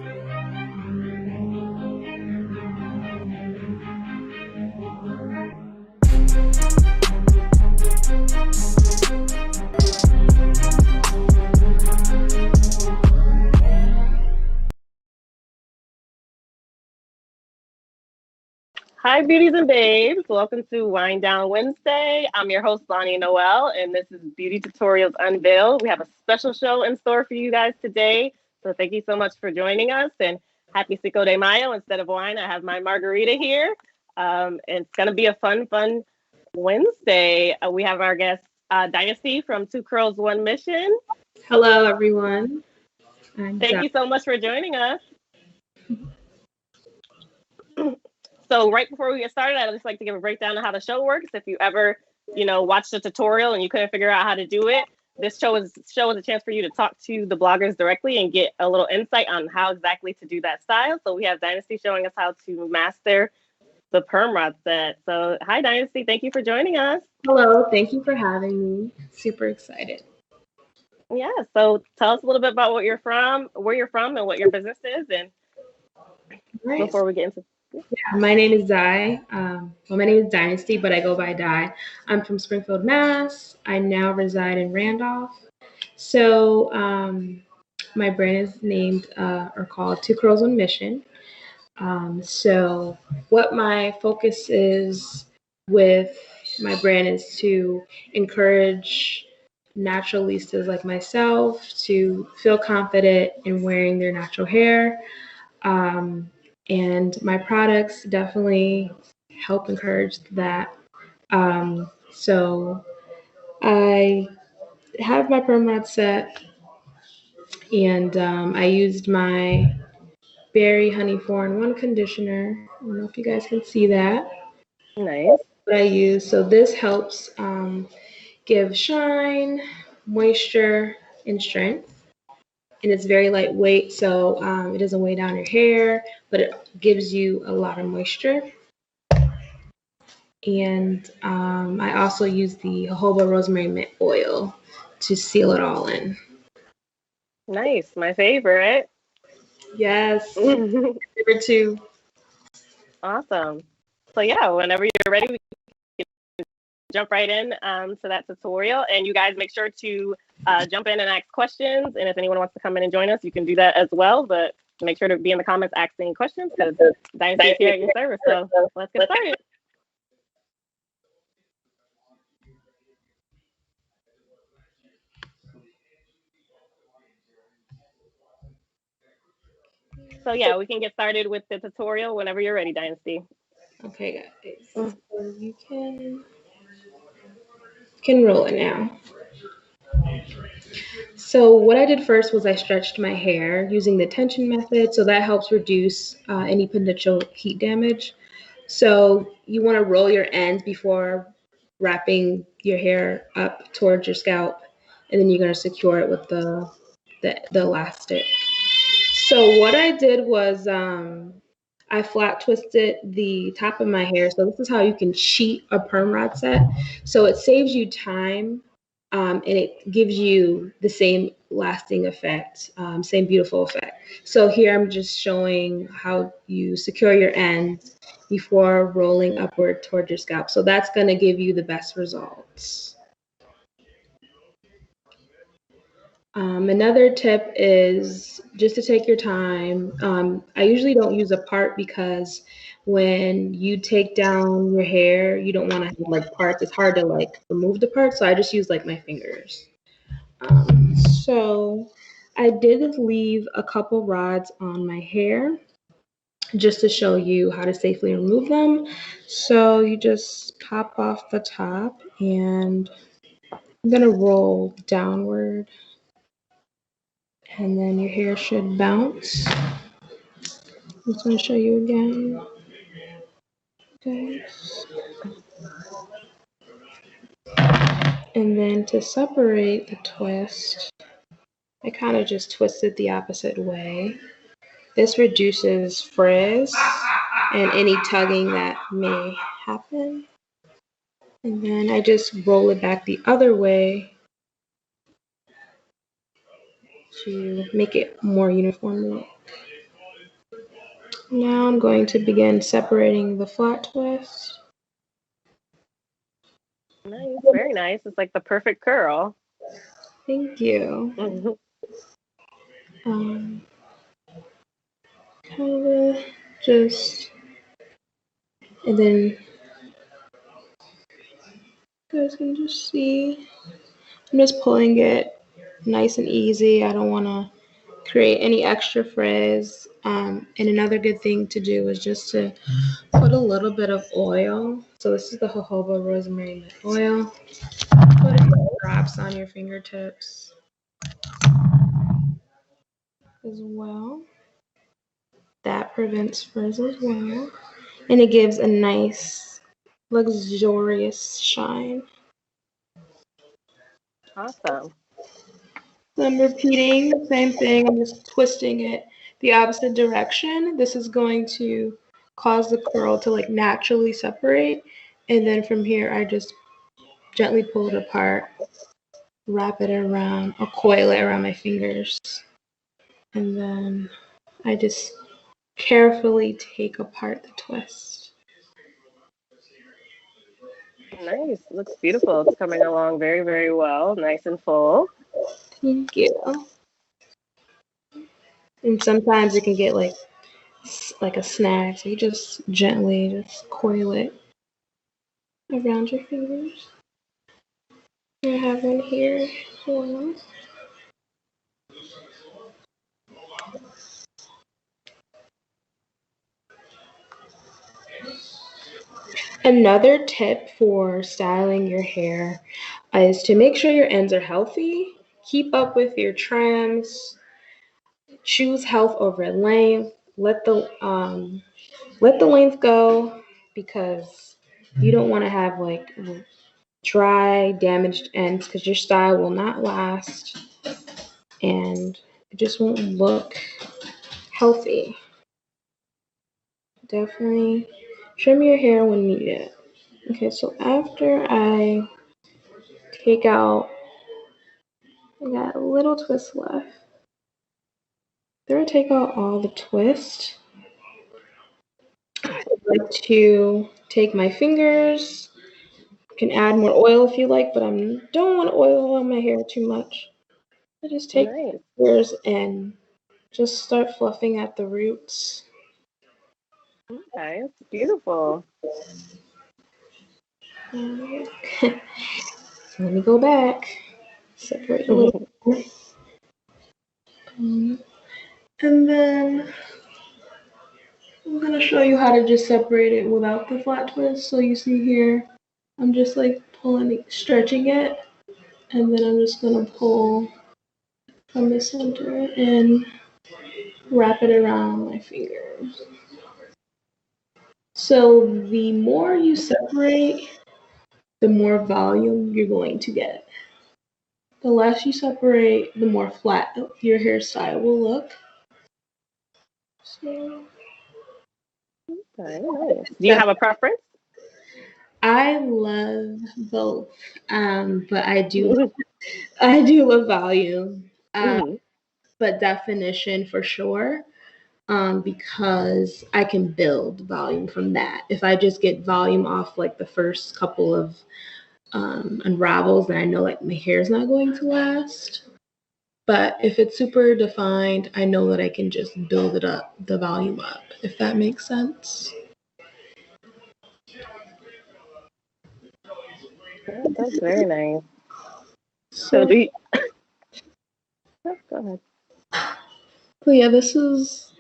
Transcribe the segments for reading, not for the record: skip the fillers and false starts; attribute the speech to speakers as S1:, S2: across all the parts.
S1: Hi, beauties and babes. Welcome to Wind Down Wednesday. I'm your host, Lonnie Noel, and this is Beauty Tutorials Unveiled. We have a special show in store for you guys today. So thank you so much for joining us, and happy Cinco de Mayo. Instead of wine, I have my margarita here. And it's going to be a fun Wednesday. We have our guest, Dynasty from Two Curls, One Mission.
S2: Hello, everyone.
S1: Thank you so much for joining us. So right before we get started, I'd just like to give a breakdown of how the show works. If you ever, watched a tutorial and you couldn't figure out how to do it, this show is a chance for you to talk to the bloggers directly and get a little insight on how exactly to do that style. So we have Dynasty showing us how to master the perm rod set. So hi, Dynasty. Thank you for joining us.
S2: Hello. Thank you for having me. Super excited.
S1: Yeah. So tell us a little bit about where you're from, and what your business is, and before we get into.
S2: Yeah, my name is Di. My name is Dynasty, but I go by Di. I'm from Springfield, Mass. I now reside in Randolph. So my brand is named or called Two Curls One Mission. So what my focus is with my brand is to encourage naturalistas like myself to feel confident in wearing their natural hair. And my products definitely help encourage that. So I have my perm rod set, and I used my Berry Honey 4-in-1 conditioner. I don't know if you guys can see that.
S1: Nice.
S2: What I use. So this helps give shine, moisture, and strength. And it's very lightweight, so it doesn't weigh down your hair, but it gives you a lot of moisture. And I also use the jojoba rosemary mint oil to seal it all in.
S1: Nice, my favorite.
S2: Yes, favorite too.
S1: Awesome. So yeah, whenever you're ready, we can jump right in to that tutorial. And you guys make sure to jump in and ask questions. And if anyone wants to come in and join us, you can do that as well. But make sure to be in the comments asking questions because Dynasty is here at your service. So let's get started. So yeah, we can get started with the tutorial whenever you're ready, Dynasty.
S2: Okay, guys. So you can roll it now. So what I did first was I stretched my hair using the tension method. So that helps reduce any potential heat damage. So you want to roll your ends before wrapping your hair up towards your scalp, and then you're going to secure it with the elastic. So what I did was I flat twisted the top of my hair. So this is how you can cheat a perm rod set. So it saves you time, and it gives you the same lasting effect, same beautiful effect. So here I'm just showing how you secure your ends before rolling upward toward your scalp. So that's going to give you the best results. Another tip is just to take your time. I usually don't use a part because when you take down your hair, you don't want to have like parts. It's hard to like remove the parts, so I just use like my fingers. So I did leave a couple rods on my hair just to show you how to safely remove them. So you just pop off the top, and I'm gonna roll downward. And then your hair should bounce. I'm just going to show you again. Okay. And then to separate the twist, I kind of just twist it the opposite way. This reduces frizz and any tugging that may happen. And then I just roll it back the other way to make it more uniform look. Now I'm going to begin separating the flat twist.
S1: Nice, very nice. It's like the perfect curl.
S2: Thank you.
S1: Mhm.
S2: Kind of just, and then you guys can just see. I'm just pulling it nice and easy. I don't want to create any extra frizz. And another good thing to do is just to put a little bit of oil. So this is the jojoba rosemary mint oil. Put a few drops on your fingertips as well. That prevents frizz as well. And it gives a nice, luxurious shine.
S1: Awesome.
S2: I'm repeating the same thing. I'm just twisting it the opposite direction. This is going to cause the curl to like naturally separate. And then from here, I just gently pull it apart, wrap it around, or coil it around my fingers. And then I just carefully take apart the twist.
S1: Nice. Looks beautiful. It's coming along very, very well. Nice and full.
S2: Thank you. And sometimes it can get like a snag, so you just gently just coil it around your fingers. I have one here. One. Another tip for styling your hair is to make sure your ends are healthy. Keep up with your trims. Choose health over length. Let the length go because you don't want to have like dry, damaged ends because your style will not last and it just won't look healthy. Definitely trim your hair when needed. Okay, so after I take out, I got a little twist left. After I take out all the twist, I like to take my fingers. You can add more oil if you like, but I don't want to oil on my hair too much. I just take
S1: Nice.
S2: my fingers and just start fluffing at the roots.
S1: Okay, it's beautiful.
S2: So let me go back, separate a little more. And then I'm gonna show you how to just separate it without the flat twist. So you see here, I'm just like pulling it, stretching it, and then I'm just gonna pull from the center and wrap it around my fingers. So the more you separate, the more volume you're going to get. The less you separate, the more flat your hairstyle will look. So
S1: Okay, nice. Do you have a preference?
S2: I love both, but I do love volume,
S1: Hmm.
S2: but definition for sure, because I can build volume from that. If I just get volume off like the first couple of unravels, then I know like my hair's not going to last. But if it's super defined, I know that I can just build it up, the volume up, if that makes sense.
S1: Yeah, that's very nice. So
S2: So,
S1: do you, oh, go ahead.
S2: but yeah, this is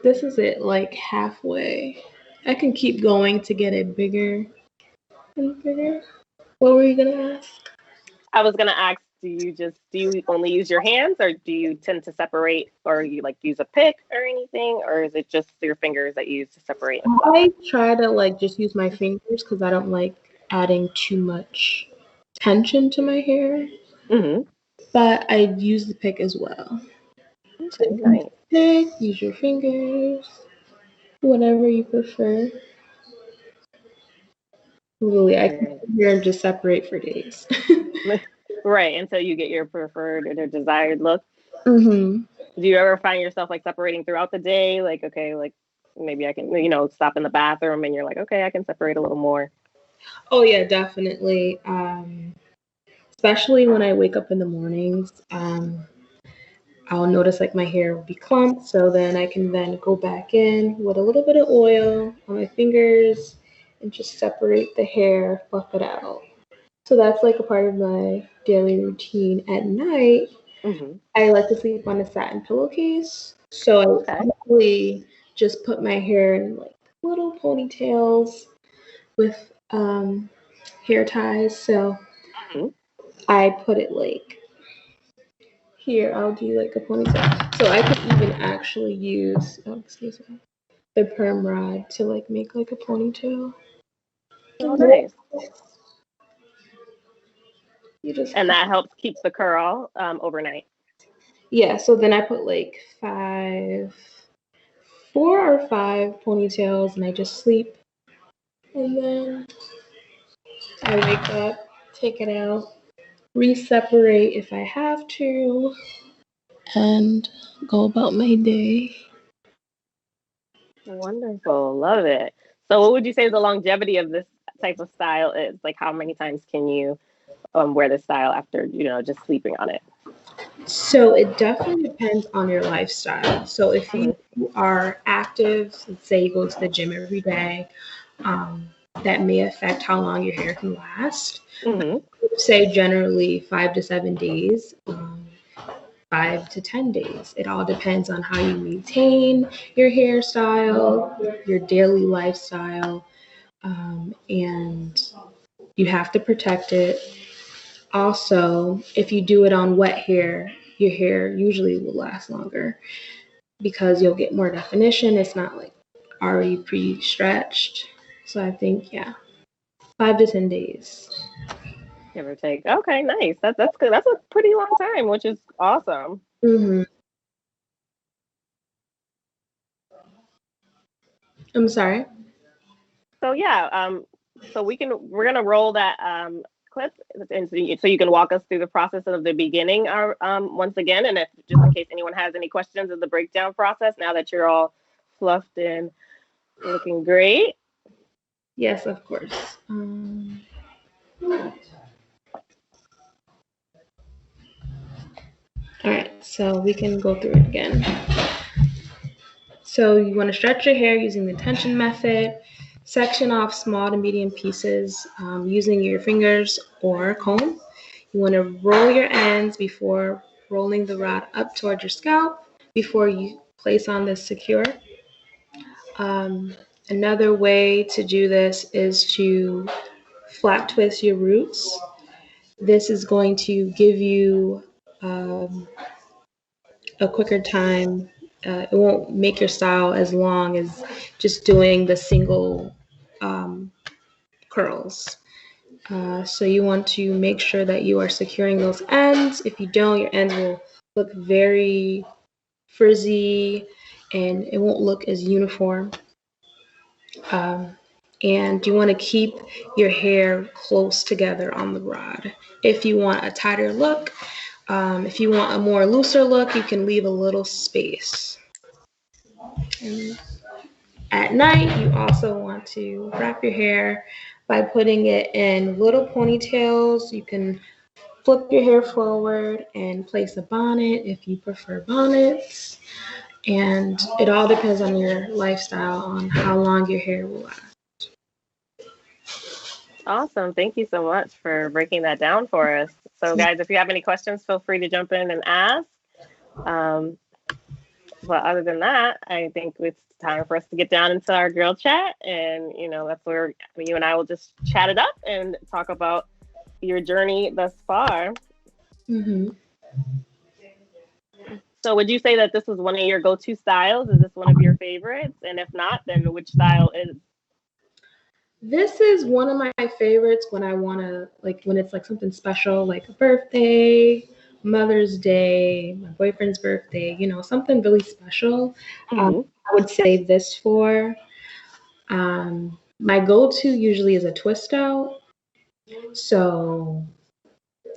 S2: it, like halfway. I can keep going to get it bigger and bigger. What were you gonna ask?
S1: I was gonna ask, do you only use your hands or do you tend to separate or you like use a pick or anything, or is it just your fingers that you use to separate and fluff?
S2: I try to like just use my fingers because I don't like adding too much tension to my hair,
S1: Hmm.
S2: but I use the pick as well. So
S1: Okay,
S2: use
S1: nice.
S2: the pick, use your fingers, whatever you prefer. Literally, I can
S1: Very
S2: sit here and just separate for days.
S1: nice. Right, until you get your preferred or desired look.
S2: hmm
S1: Do you ever find yourself like separating throughout the day? Like, okay, like maybe I can, stop in the bathroom and you're like, okay, I can separate a little more.
S2: Oh yeah, definitely. Especially when I wake up in the mornings, I'll notice like my hair will be clumped. So then I can then go back in with a little bit of oil on my fingers and just separate the hair, fluff it out. So that's like a part of my daily routine. At night,
S1: Mm-hmm.
S2: I like to sleep on a satin pillowcase. So I
S1: Okay.
S2: usually just put my hair in like little ponytails with hair ties. So
S1: Mm-hmm.
S2: I put it like here, I'll do like a ponytail. So I could even actually use, oh, excuse me, the perm rod to like make like a ponytail.
S1: Oh, nice.
S2: You just,
S1: And that helps keep the curl overnight.
S2: yeah. So then I put like 4 or 5 ponytails, and I just sleep. And then I wake up, take it out, re-separate if I have to, and go about my day.
S1: Wonderful. Love it. So what would you say the longevity of this type of style is? Like how many times can you wear this style after, just sleeping on it?
S2: So it definitely depends on your lifestyle. So if
S1: Mm-hmm.
S2: you are active, let's say you go to the gym every day, um, that may affect how long your hair can last.
S1: Mm-hmm.
S2: Say generally 5 to 7 days, 5 to 10 days. It all depends on how you maintain your hairstyle, your daily lifestyle, and you have to protect it. Also, if you do it on wet hair, your hair usually will last longer because you'll get more definition. It's not like already pre-stretched. So I think, yeah, 5 to 10 days.
S1: Give or take. Okay, nice. That's good. That's a pretty long time, which is awesome.
S2: Hmm. I'm sorry.
S1: So yeah, so we're gonna roll that clip, and so you can walk us through the process of the beginning, once again, and if just in case anyone has any questions of the breakdown process, now that you're all fluffed and looking great.
S2: Yes, of course. All right, so we can go through it again. So you want to stretch your hair using the tension method, section off small to medium pieces using your fingers or a comb. You want to roll your ends before rolling the rod up towards your scalp before you place on the secure. Um, Another way to do this is to flat twist your roots. This is going to give you a quicker time. It won't make your style as long as just doing the single um, curls. So you want to make sure that you are securing those ends. If you don't, your ends will look very frizzy and it won't look as uniform. Um, and you want to keep your hair close together on the rod. If you want a tighter look, if you want a more looser look, you can leave a little space. And at night, you also want to wrap your hair by putting it in little ponytails. You can flip your hair forward and place a bonnet if you prefer bonnets. And it all depends on your lifestyle on how long your hair will last.
S1: Awesome. Thank you so much for breaking that down for us. So guys, if you have any questions, feel free to jump in and ask. Um, but other than that, I think it's time for us to get down into our girl chat. And, that's where you and I will just chat it up and talk about your journey thus far.
S2: Mm-hmm.
S1: So would you say that this was one of your go-to styles? Is this one of your favorites? And if not, then which style is?
S2: This is one of my favorites when I want to, like, when it's like something special, like a birthday, Mother's Day, my boyfriend's birthday, something really special.
S1: Mm-hmm.
S2: I would say this for. My go to usually is a twist out. So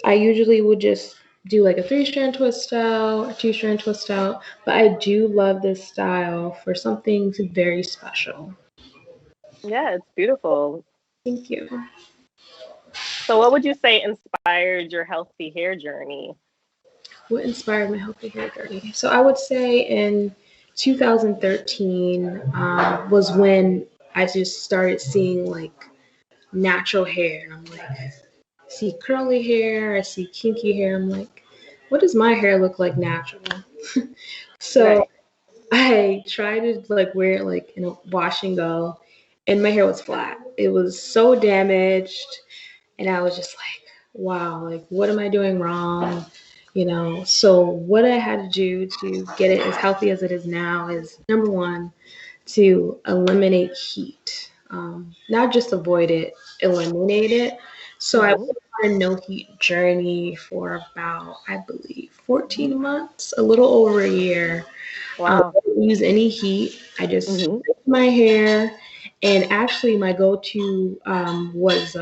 S2: I usually would just do like a 3-strand twist out or 2-strand twist out, but I do love this style for something very special.
S1: Yeah, it's beautiful.
S2: Thank you.
S1: So, what would you say inspired your healthy hair journey?
S2: What inspired my healthy hair journey? So I would say in 2013 was when I just started seeing like natural hair. And I'm like, I see curly hair, I see kinky hair. I'm like, what does my hair look like natural? So
S1: Right.
S2: I tried to like wear it like in a wash and go, and my hair was flat. It was so damaged, and I was just like, wow, like what am I doing wrong? So what I had to do to get it as healthy as it is now is number one, to eliminate heat. Not just avoid it, eliminate it. So I
S1: Hmm.
S2: went on a no heat journey for about, I believe, 14 months, a little over a year.
S1: Wow.
S2: I didn't use any heat. I just
S1: Hmm.
S2: fixed my hair. And actually, my go to was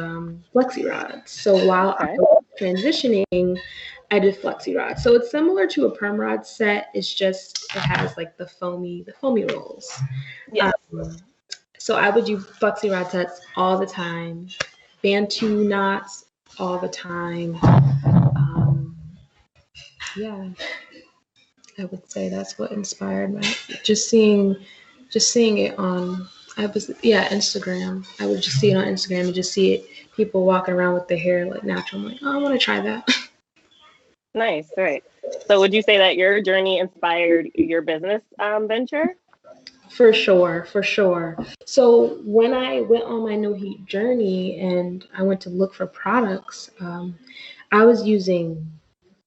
S2: flexi rods. So while I
S1: Okay.
S2: was transitioning, I did flexi rods. So it's similar to a perm rod set. It's just it has like the foamy rolls.
S1: Yes.
S2: Um, so I would do flexi rod sets all the time, Bantu knots all the time. Yeah, I would say that's what inspired me. Just seeing, just seeing it on. Instagram. I would just see it on Instagram and just see it people walking around with their hair like natural. I'm like, oh, I want to try that.
S1: Nice. Right. So, would you say that your journey inspired your business venture?
S2: For sure, for sure. So when I went on my no heat journey and I went to look for products, I was using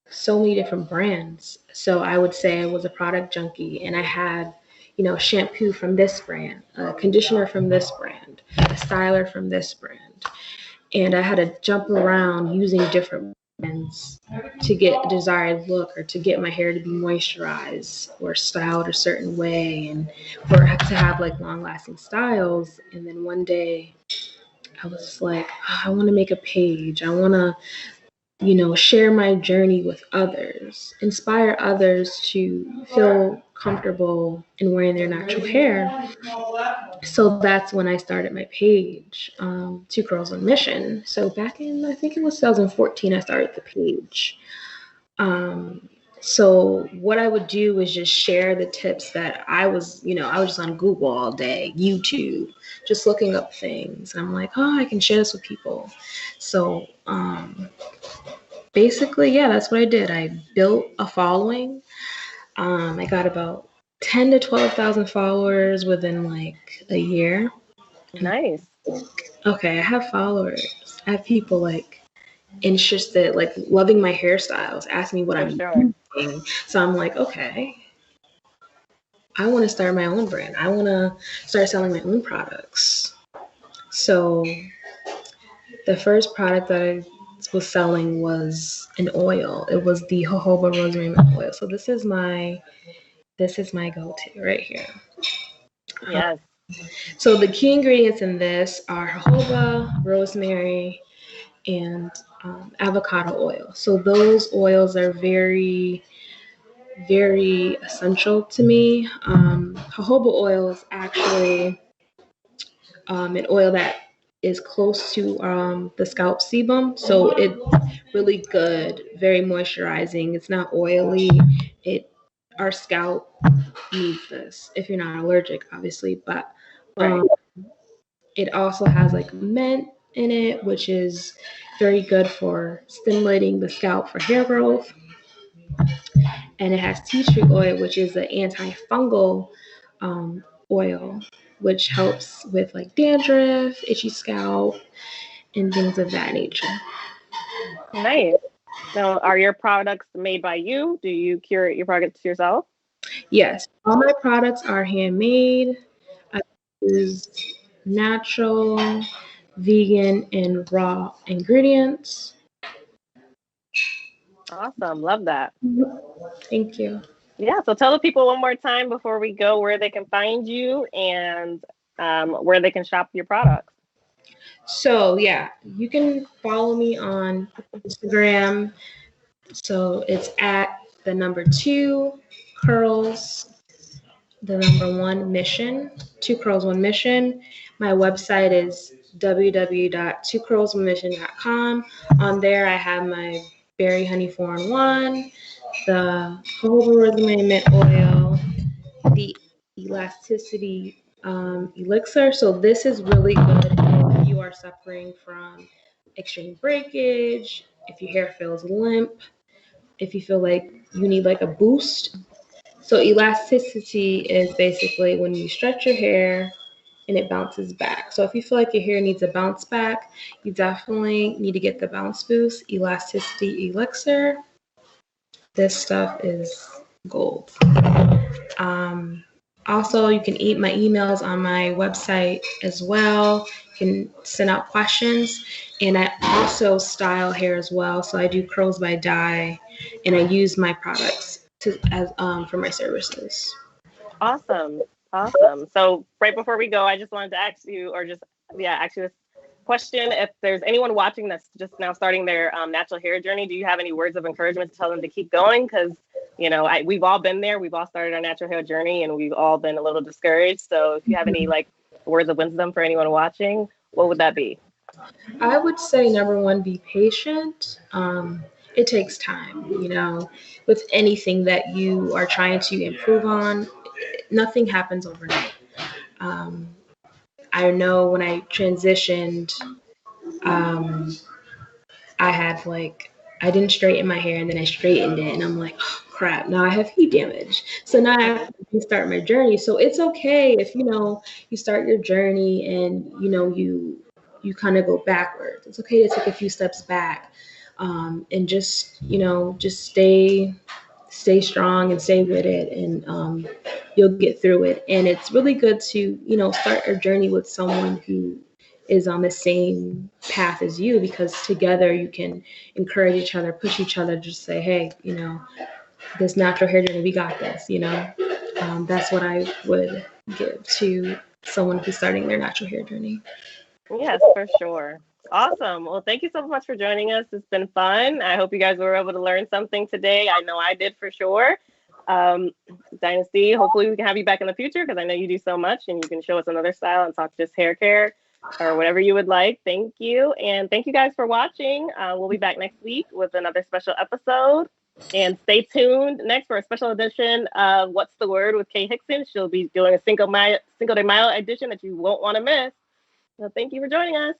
S2: so many different brands. So I would say I was a product junkie and I had, shampoo from this brand, a conditioner from this brand, a styler from this brand. And I had to jump around using different brands to get a desired look or to get my hair to be moisturized or styled a certain way and for to have like long lasting styles. And then one day I was just like, "Oh, I want to make a page. I want to share my journey with others, inspire others to feel comfortable in wearing their natural hair." So that's when I started my page, Two Girls on Mission. So back in, I think it was 2014, I started the page. Um, so what I would do was just share the tips that I was just on Google all day, YouTube, just looking up things. I'm like, oh, I can share this with people. So basically, yeah, that's what I did. I built a following. I got about 10 to 12,000 followers within like a year. And
S1: Nice.
S2: okay, I have followers. I have people like interested, like loving my hairstyles, asking me what
S1: For
S2: I'm
S1: sure.
S2: doing. So I'm like, okay, I want to start my own brand. I want to start selling my own products. So the first product that I was selling was an oil. It was the jojoba rosemary milk oil. So this is my go-to right here.
S1: Yes.
S2: So the key ingredients in this are jojoba, rosemary, and avocado oil. So those oils are very, very essential to me. Jojoba oil is actually an oil that is close to the scalp sebum, so it's really good, very moisturizing. It's not oily. It Our scalp needs this if you're not allergic, obviously, but
S1: Right.
S2: it also has like mint in it, which is very good for stimulating the scalp for hair growth. And it has tea tree oil, which is an antifungal oil, which helps with like dandruff, itchy scalp, and things of that nature.
S1: Nice. Now, are your products made by you? Do you curate your products yourself?
S2: Yes, all my products are handmade. I use natural, vegan, and raw ingredients.
S1: Awesome. Love that.
S2: Thank you.
S1: Yeah. So tell the people one more time before we go where they can find you and where they can shop your products.
S2: So, yeah, you can follow me on Instagram So it's at the number 2 curls, the number 1 mission, 2curls1mission. My website is www.twocurls1mission.com. On there, I have my berry honey 4-in-1, the jojoba rosemary mint oil, the elasticity elixir. So this is really good if you are suffering from extreme breakage, if your hair feels limp, if you feel like you need like a boost. So elasticity is basically when you stretch your hair and it bounces back. So if you feel like your hair needs a bounce back, you definitely need to get the bounce boost elasticity elixir. This stuff is gold. Um, Also, you can eat my emails on my website as well. You can send out questions. And I also style hair as well. So I do curls by dye, and I use my products for my services.
S1: Awesome. Awesome. So right before we go, I just wanted to ask you, ask you this question. If there's anyone watching that's just now starting their natural hair journey, do you have any words of encouragement to tell them to keep going? Because, we've all been there. We've all started our natural hair journey and we've all been a little discouraged. So if you have any words of wisdom for anyone watching, what would that be?
S2: I would say number one, be patient. It takes time, with anything that you are trying to improve on, nothing happens overnight. I know when I transitioned, um, I had I didn't straighten my hair and then I straightened it and I'm like, oh, crap, now I have heat damage. So now I have to restart my journey. So it's okay if, you start your journey and, you kind of go backwards. It's okay to take a few steps back, and just, just stay strong and stay with it, and you'll get through it. And it's really good to, start a journey with someone who is on the same path as you, because together you can encourage each other, push each other, just say, hey, this natural hair journey, we got this, that's what I would give to someone who's starting their natural hair journey.
S1: Yes, for sure. Awesome. Well, thank you so much for joining us. It's been fun. I hope you guys were able to learn something today. I know I did for sure. Dynasty, hopefully we can have you back in the future because I know you do so much and you can show us another style and talk just hair care or whatever you would like. Thank you. And thank you guys for watching. We'll be back next week with another special episode. And stay tuned next for a special edition of What's the Word with Kay Hickson. She'll be doing a Cinco de Mayo edition that you won't want to miss. So thank you for joining us.